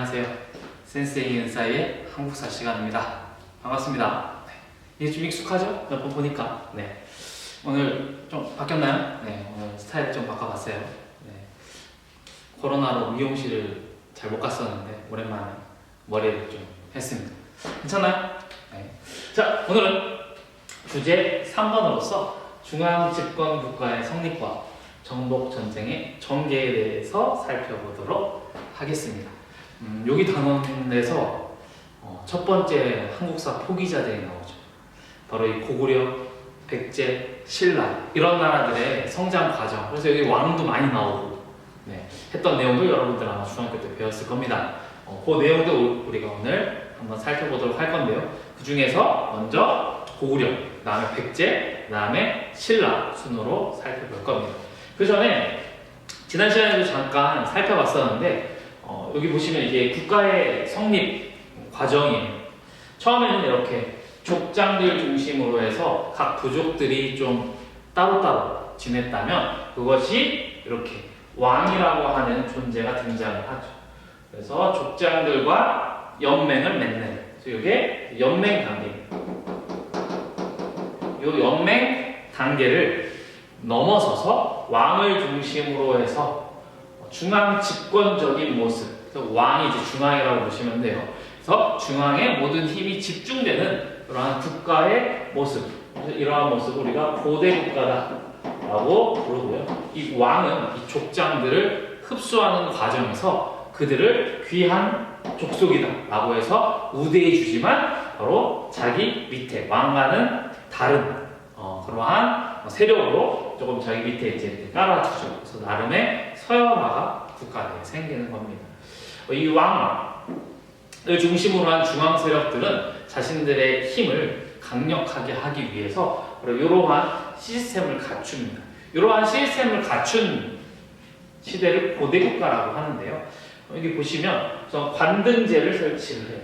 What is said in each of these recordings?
안녕하세요. 센스의 인사이의 한국사 시간입니다. 반갑습니다. 네. 이게 좀 익숙하죠? 몇 번 보니까. 네. 오늘 좀 바뀌었나요? 네. 오늘 스타일을 좀 바꿔봤어요. 네. 코로나로 미용실을 잘 못 갔었는데 오랜만에 머리를 좀 했습니다. 괜찮나요? 네. 자, 오늘은 주제 3번으로서 중앙집권국가의 성립과 정복전쟁의 전개에 대해서 살펴보도록 하겠습니다. 여기 단원에서 첫 번째 한국사 포기자들이 나오죠. 바로 이 고구려, 백제, 신라 이런 나라들의 성장 과정. 그래서 여기 왕도 많이 나오고 했던 내용도 여러분들 아마 중학교 때 배웠을 겁니다. 그 내용도 우리가 오늘 한번 살펴보도록 할 건데요. 그 중에서 먼저 고구려, 그 다음에 백제, 그 다음에 신라 순으로 살펴볼 겁니다. 그 전에 지난 시간에도 잠깐 살펴봤었는데 여기 보시면 이게 국가의 성립 과정이에요. 처음에는 이렇게 족장들 중심으로 해서 각 부족들이 좀 따로따로 지냈다면 그것이 이렇게 왕이라고 하는 존재가 등장을 하죠. 그래서 족장들과 연맹을 맺는, 그래서 이게 연맹 단계입니다. 이 연맹 단계를 넘어서서 왕을 중심으로 해서 중앙 집권적인 모습, 그래서 왕이 이제 중앙이라고 보시면 돼요. 그래서 중앙에 모든 힘이 집중되는 그러한 국가의 모습, 그래서 이러한 모습을 우리가 고대 국가다라고 부르고요. 이 왕은 이 족장들을 흡수하는 과정에서 그들을 귀한 족속이다라고 해서 우대해 주지만 바로 자기 밑에 왕과는 다른 그러한 세력으로 조금 자기 밑에 이제 깔아주죠. 그래서 나름의 서열화가 국가 내에 생기는 겁니다. 이 왕을 중심으로 한 중앙 세력들은 자신들의 힘을 강력하게 하기 위해서 이러한 시스템을 갖춥니다. 이러한 시스템을 갖춘 시대를 고대국가라고 하는데요. 여기 보시면 관등제를 설치를 해요.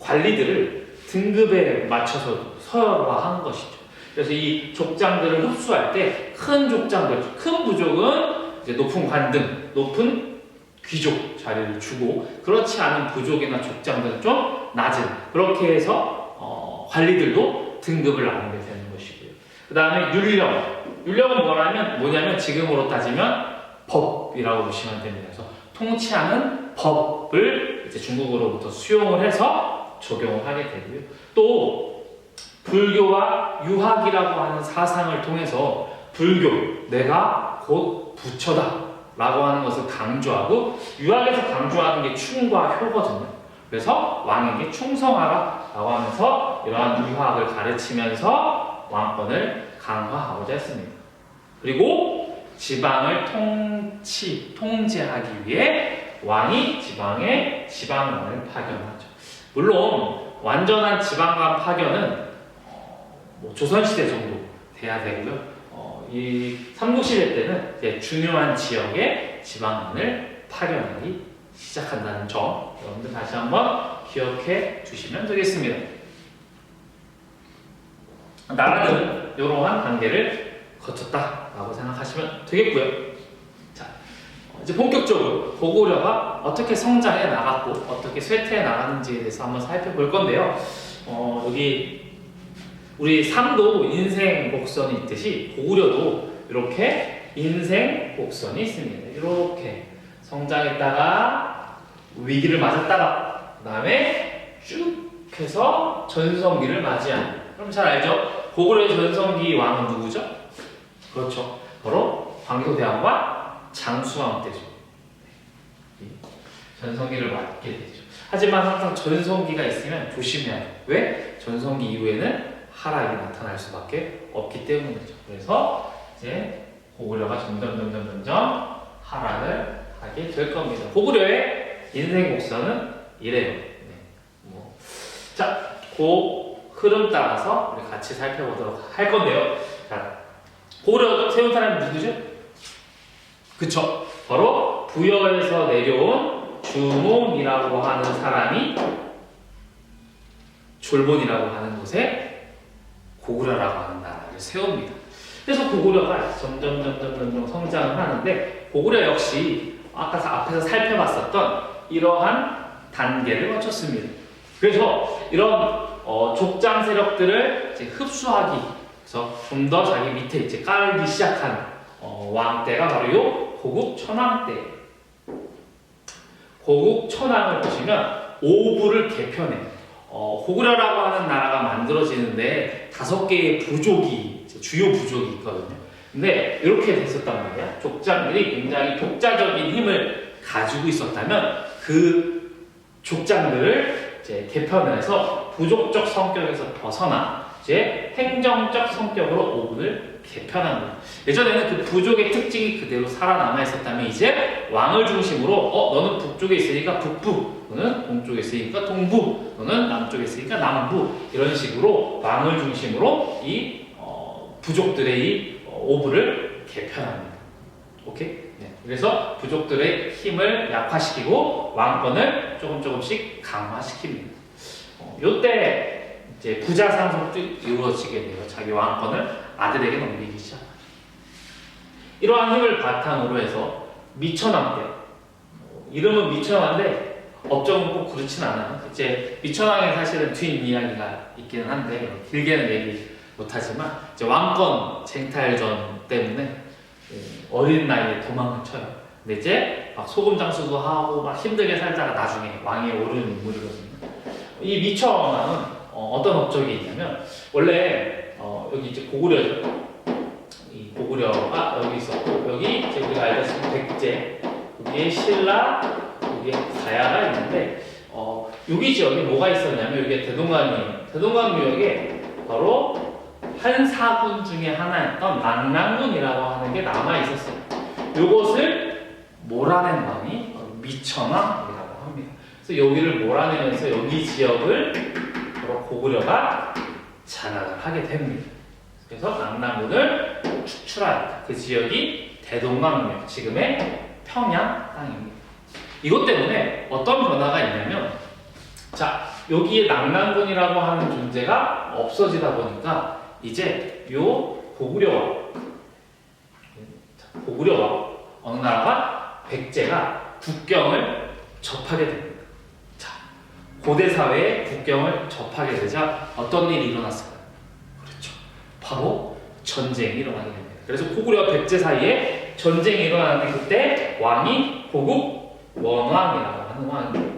관리들을 등급에 맞춰서 서열화한 것이죠. 그래서 이 족장들을 흡수할 때 큰 족장들, 큰 부족은 이제 높은 관등, 높은 귀족 자리를 주고 그렇지 않은 부족이나 족장들은 좀 낮은, 그렇게 해서 관리들도 등급을 나누게 되는 것이고요. 그 다음에 율령은 뭐냐면 지금으로 따지면 법이라고 보시면 됩니다. 그래서 통치하는 법을 이제 중국으로부터 수용을 해서 적용을 하게 되고요. 또 불교와 유학이라고 하는 사상을 통해서 불교, 내가 곧 부처다 라고 하는 것을 강조하고, 유학에서 강조하는 게 충과 효거든요. 그래서 왕에게 충성하라 라고 하면서 이러한 유학을 가르치면서 왕권을 강화하고자 했습니다. 그리고 지방을 통제하기 위해 왕이 지방에 지방관을 파견하죠. 물론 완전한 지방관 파견은 조선시대 정도 돼야 되고요. 이 삼국시대 때는 이제 중요한 지역에 지방관을 파견하기 시작한다는 점 여러분들 다시 한번 기억해 주시면 되겠습니다. 나라들은 이러한 단계를 거쳤다라고 생각하시면 되겠고요. 자, 이제 본격적으로 고구려가 어떻게 성장해 나갔고 어떻게 쇠퇴해 나가는지에 대해서 한번 살펴볼 건데요. 여기 우리 삶도 인생 곡선이 있듯이 고구려도 이렇게 인생 곡선이 있습니다. 이렇게 성장했다가 위기를 맞았다가 그 다음에 쭉 해서 전성기를 맞이하는, 그럼 잘 알죠? 고구려의 전성기 왕은 누구죠? 그렇죠. 바로 광교대왕과 장수왕 때죠. 전성기를 맞게 되죠. 하지만 항상 전성기가 있으면 조심해야 돼요. 왜? 전성기 이후에는 하락이 나타날 수밖에 없기 때문이죠. 그래서 이제 고구려가 점점 하락을 하게 될 겁니다. 고구려의 인생 곡선은 이래요. 자, 그 흐름 따라서 우리 같이 살펴보도록 할 건데요. 자, 고구려 세운 사람이 누구죠? 그쵸? 바로 부여에서 내려온 주몽이라고 하는 사람이 졸본이라고 하는 곳에 고구려라고 하는 나라를 세웁니다. 그래서 고구려가 점점 성장을 하는데, 고구려 역시 아까 앞에서 살펴봤었던 이러한 단계를 거쳤습니다. 그래서 이런 족장 세력들을 이제 흡수하기 위해서 좀 더 자기 밑에 이제 깔기 시작한 왕 때가 바로 요 고국 천왕 때. 고국 천왕을 보시면 오부를 개편해. 고구려라고 하는 나라가 만들어지는데 5개의 부족이 주요 부족이 있거든요. 근데 이렇게 됐었단 말이야. 족장들이 굉장히 독자적인 힘을 가지고 있었다면 그 족장들을 이제 개편을 해서 부족적 성격에서 벗어나 이제 행정적 성격으로 오분을 개편한 거예요. 예전에는 그 부족의 특징이 그대로 살아남아 있었다면 이제 왕을 중심으로 너는 북쪽에 있으니까 북부, 너는 동쪽에 있으니까 동부, 너는 남쪽에 있으니까 남부 이런 식으로 왕을 중심으로 이 부족들의 이 오부를 개편합니다. 오케이? 네. 그래서 부족들의 힘을 약화시키고 왕권을 조금씩 강화시킵니다. 요때 이제 부자 상속도 이루어지게 돼요. 자기 왕권을 아들에게 넘기기 시작합니다. 이러한 힘을 바탕으로 해서 미천왕 때, 이름은 미천왕인데 업적은 꼭 그렇진 않아요. 이제 미천왕에 사실은 뒷이야기가 있기는 한데 길게는 얘기 못하지만 이제 왕권 쟁탈전 때문에 어린 나이에 도망을 쳐요. 근데 이제 막 소금 장수도 하고 막 힘들게 살다가 나중에 왕위에 오르는 인물이거든요. 이 미천왕은 어떤 업적이 있냐면 원래 여기 이제 고구려죠. 이 고구려가 여기 있었고 여기 이제 우리가 알다시피 백제, 여기에 신라, 여기에 가야가 있는데 여기 지역에 뭐가 있었냐면 여기에 대동강이에요. 대동강유역에 바로 한 사군 중에 하나였던 낙랑군이라고 하는 게 남아 있었어요. 이것을 몰아낸 왕이 미천왕이라고 합니다. 그래서 여기를 몰아내면서 여기 지역을 바로 고구려가 장악을 하게 됩니다. 그래서 낙랑군을 축출하였다. 그 지역이 대동강유역, 지금의 평양 땅입니다. 이것 때문에 어떤 변화가 있냐면, 자, 여기에 낙랑군이라고 하는 존재가 없어지다 보니까 이제 요 고구려와 어느 나라가 백제가 국경을 접하게 됩니다. 자, 고대 사회에 국경을 접하게 되자 어떤 일이 일어났을까요? 그렇죠. 바로 전쟁이 일어나게 됩니다. 그래서 고구려와 백제 사이에 전쟁이 일어나는데 그때 왕이 고국 원왕이라고 하는 왕입니다.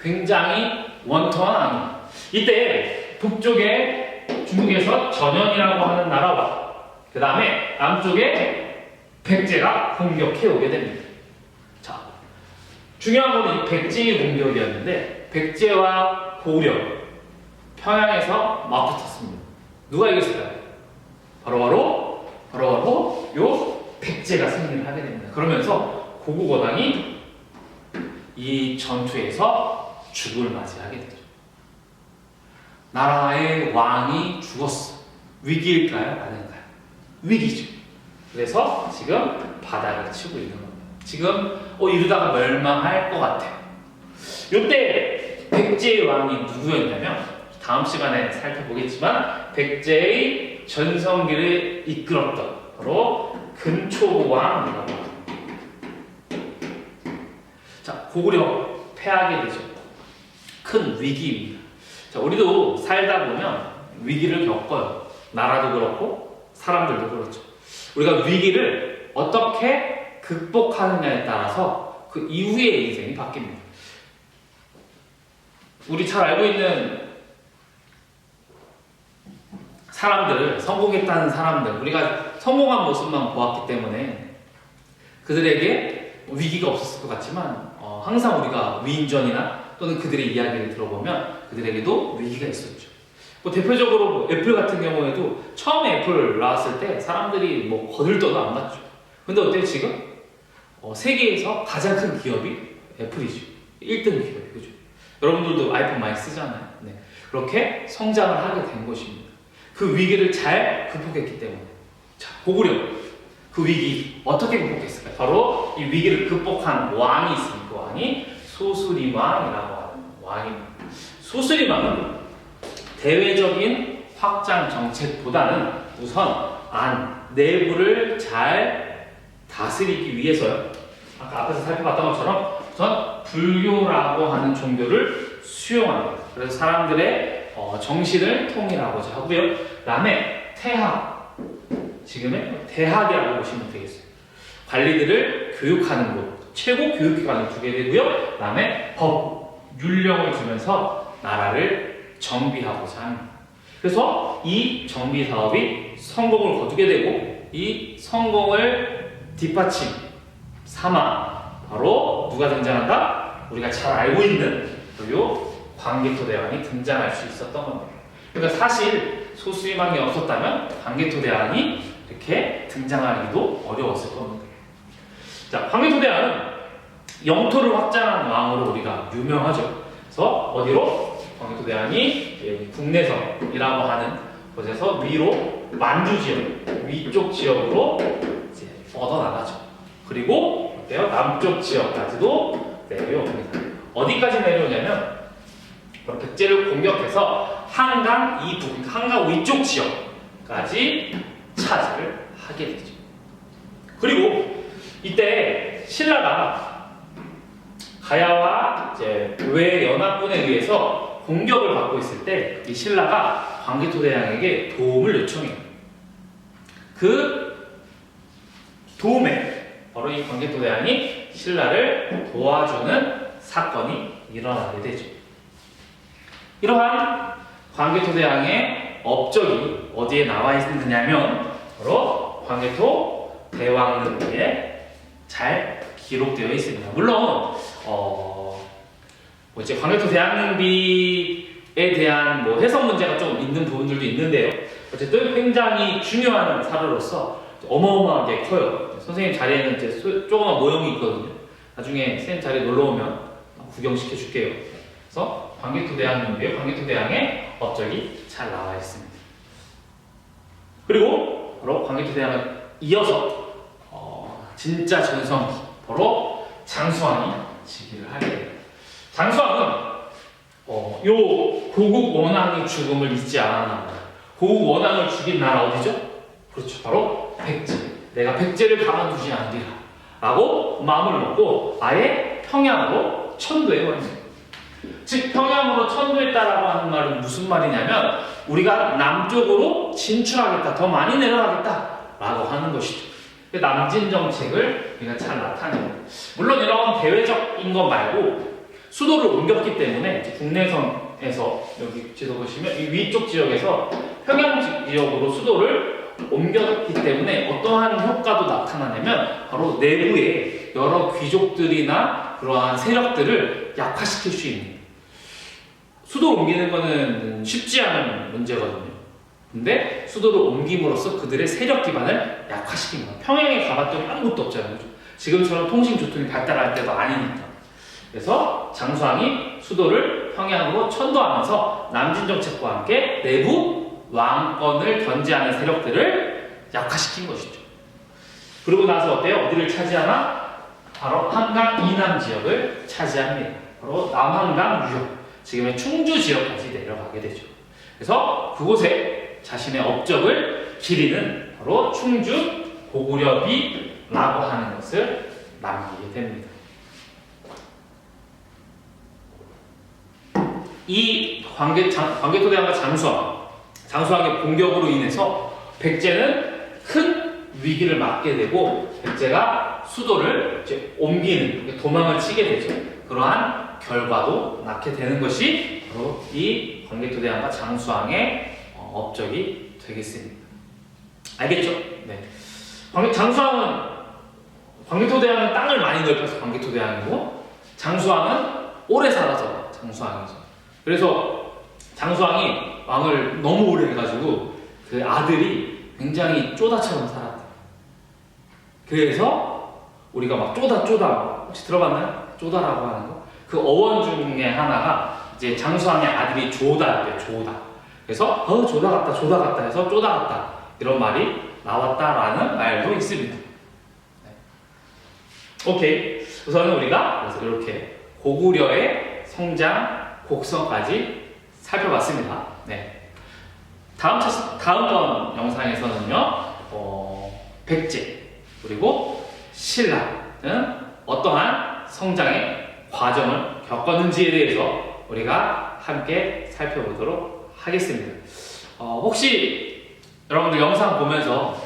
굉장히 원통한 왕입니다. 이때 북쪽에 중국에서 전현이라고 하는 나라와 그 다음에 남쪽에 백제가 공격해 오게 됩니다. 자, 중요한 건 이 백제의 공격이었는데 백제와 고구려 평양에서 맞붙었습니다. 누가 이겼을까요? 바로 요 백제가 승리를 하게 됩니다. 그러면서 고국 원왕이 이 전투에서 죽음을 맞이하게 되죠. 나라의 왕이 죽었어. 위기일까요? 아닌가요? 위기죠. 그래서 지금 바닥을 치고 있는 겁니다. 지금 이러다가 멸망할 것 같아요. 이때 백제의 왕이 누구였냐면 다음 시간에 살펴보겠지만 백제의 전성기를 이끌었던 바로 근초왕이라고 합니다. 자, 고구려 패하게 되죠. 큰 위기입니다. 자, 우리도 살다 보면 위기를 겪어요. 나라도 그렇고 사람들도 그렇죠. 우리가 위기를 어떻게 극복하느냐에 따라서 그 이후의 인생이 바뀝니다. 우리 잘 알고 있는 사람들을, 성공했다는 사람들, 우리가 성공한 모습만 보았기 때문에 그들에게 위기가 없었을 것 같지만 항상 우리가 위인전이나 또는 그들의 이야기를 들어보면 그들에게도 위기가 있었죠. 대표적으로 애플 같은 경우에도 처음에 애플 나왔을 때 사람들이 거들떠도 안 봤죠. 근데 어때요 지금? 세계에서 가장 큰 기업이 애플이죠. 1등 기업이, 그죠? 여러분들도 아이폰 많이 쓰잖아요. 네. 그렇게 성장을 하게 된 것입니다. 그 위기를 잘 극복했기 때문에. 자, 고구려. 그 위기 어떻게 극복했을까요? 바로 이 위기를 극복한 왕이 있습니다. 그 왕이 소수리왕이라고 하는 왕입니다. 소수리왕은 대외적인 확장 정책보다는 우선 내부를 잘 다스리기 위해서요. 아까 앞에서 살펴봤던 것처럼 우선 불교라고 하는 종교를 수용합니다. 그래서 사람들의 정신을 통일하고자 하고요. 그 다음에 태학, 지금의 대학이라고 보시면 되겠어요. 관리들을 교육하는 곳, 최고 교육기관을 두게 되고요. 그 다음에 법, 율령을 주면서 나라를 정비하고자 합니다. 그래서 이 정비 사업이 성공을 거두게 되고 이 성공을 뒷받침 삼아 바로 누가 등장한다? 우리가 잘 알고 있는 요 광개토대왕이 등장할 수 있었던 겁니다. 그러니까 사실 소수희망이 없었다면 광개토대왕이 이렇게 등장하기도 어려웠을 겁니다. 자, 광개토대왕은 영토를 확장한 왕으로 우리가 유명하죠. 그래서 어디로? 광개토대왕이 국내성이라고 하는 곳에서 위로 만주 지역, 위쪽 지역으로 이제 뻗어나가죠. 그리고 어때요? 남쪽 지역까지도 내려옵니다. 어디까지 내려오냐면 백제를 공격해서 한강 이북, 한강 위쪽 지역까지 차지를 하게 되죠. 그리고 이때 신라가 가야와 이제 외 연합군에 의해서 공격을 받고 있을 때 이 신라가 광개토대왕에게 도움을 요청해요. 그 도움에 바로 이 광개토대왕이 신라를 도와주는 사건이 일어나게 되죠. 이러한 광개토대왕의 업적이 어디에 나와 있느냐면 바로 광개토 대왕릉기에 잘 기록되어 있습니다. 물론 이제 광개토 대왕릉비에 대한 해석 문제가 좀 있는 부분들도 있는데요. 어쨌든 굉장히 중요한 사료로서 어마어마하게 커요. 선생님 자리에는 이제 조그만 모형이 있거든요. 나중에 선생님 자리에 놀러 오면 구경시켜 줄게요. 그래서 광개토 대왕릉비에 광개토 대왕의 업적이 잘 나와 있습니다. 그리고 바로 광개토 대왕을 이어서 진짜 전성기 바로 장수왕이 즉위를 하게 됩니다. 장수왕은 요 고국 원왕의 죽음을 잊지 않았나. 고국 원왕을 죽인 나라 어디죠? 그렇죠, 바로 백제. 내가 백제를 가만두지 않으리라 라고 마음을 먹고 아예 평양으로 천도해 버립니다. 즉 평양으로 천도했다라고 하는 말은 무슨 말이냐면 우리가 남쪽으로 진출하겠다, 더 많이 내려가겠다 라고 하는 것이죠. 남진 정책을 우리가 잘 나타냅니다. 물론 이런 대외적인 것 말고 수도를 옮겼기 때문에 국내선에서 여기 지도 보시면 이 위쪽 지역에서 평양 지역으로 수도를 옮겼기 때문에 어떠한 효과도 나타나냐면 바로 내부에 여러 귀족들이나 그러한 세력들을 약화시킬 수 있는, 수도를 옮기는 거는 쉽지 않은 문제거든요. 근데 수도를 옮김으로써 그들의 세력 기반을 약화시킨 거예요. 평양에 가봤더니 아무것도 없잖아요. 그죠? 지금처럼 통신 교통이 발달할 때도 아니니까. 그래서 장수왕이 수도를 평양으로 천도하면서 남진 정책과 함께 내부 왕권을 견제하는 세력들을 약화시킨 것이죠. 그러고 나서 어때요? 어디를 차지하나? 바로 한강 이남 지역을 차지합니다. 바로 남한강 유역, 지금의 충주 지역까지 내려가게 되죠. 그래서 그곳에 자신의 업적을 기리는 바로 충주 고구려비라고 하는 것을 남기게 됩니다. 이 광개토대왕과 장수왕의 공격으로 인해서 백제는 큰 위기를 맞게 되고 백제가 수도를 이제 옮기는, 도망을 치게 되죠. 그러한 결과도 낳게 되는 것이 바로 이 광개토대왕과 장수왕의 업적이 되겠습니다. 알겠죠? 네. 광개토대왕은 땅을 많이 넓혀서 광개토대왕이고 장수왕은 오래 살아서 장수왕이죠. 그래서 장수왕이 왕을 너무 오래 해가지고 그 아들이 굉장히 쪼다처럼 살았다. 그래서 우리가 막 쪼다 혹시 들어봤나요? 쪼다라고 하는 거? 그 어원 중에 하나가 이제 장수왕의 아들이 조다였대요. 조다. 그래서 조다 같다 해서 쪼다 같다 이런 말이 나왔다라는 말도 있습니다. 네. 오케이. 우선은 우리가 그래서 이렇게 고구려의 성장 곡성까지 살펴봤습니다. 네. 다음번 영상에서는요, 백제 그리고 신라는 어떠한 성장의 과정을 겪었는지에 대해서 우리가 함께 살펴보도록 하겠습니다. 혹시 여러분들 영상 보면서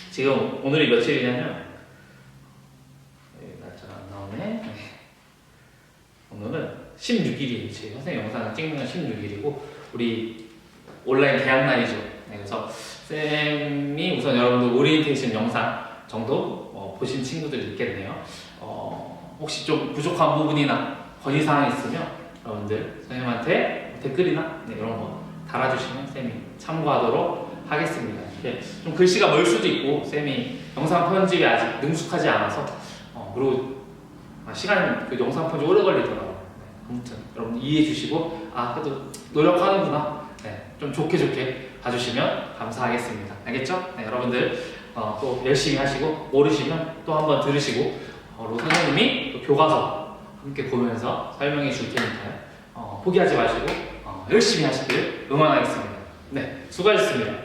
지금 오늘이 며칠이냐면 날짜가 안 나오네. 오늘은 16일이에요. 제 선생님 영상을 찍는 건 16일이고 우리 온라인 개학 날이죠. 그래서 쌤이 우선 여러분들 오리엔테이션 영상 정도 보신 친구들이 있겠네요. 혹시 좀 부족한 부분이나 건의사항이 있으면 여러분들 선생님한테 댓글이나 이런 거 달아주시면 쌤이 참고하도록 하겠습니다. 좀 글씨가 멀 수도 있고 쌤이 영상 편집이 아직 능숙하지 않아서 그리고 시간 그 영상 편집 오래 걸리더라고요. 아무튼 여러분 이해해 주시고 그래도 노력하는구나. 좀 좋게 봐주시면 감사하겠습니다. 알겠죠? 여러분들 또 열심히 하시고 모르시면 또 한번 들으시고 로 선생님이 또 교과서 함께 보면서 설명해 줄 테니까요. 포기하지 마시고 열심히 하시길 응원하겠습니다. 네, 수고하셨습니다.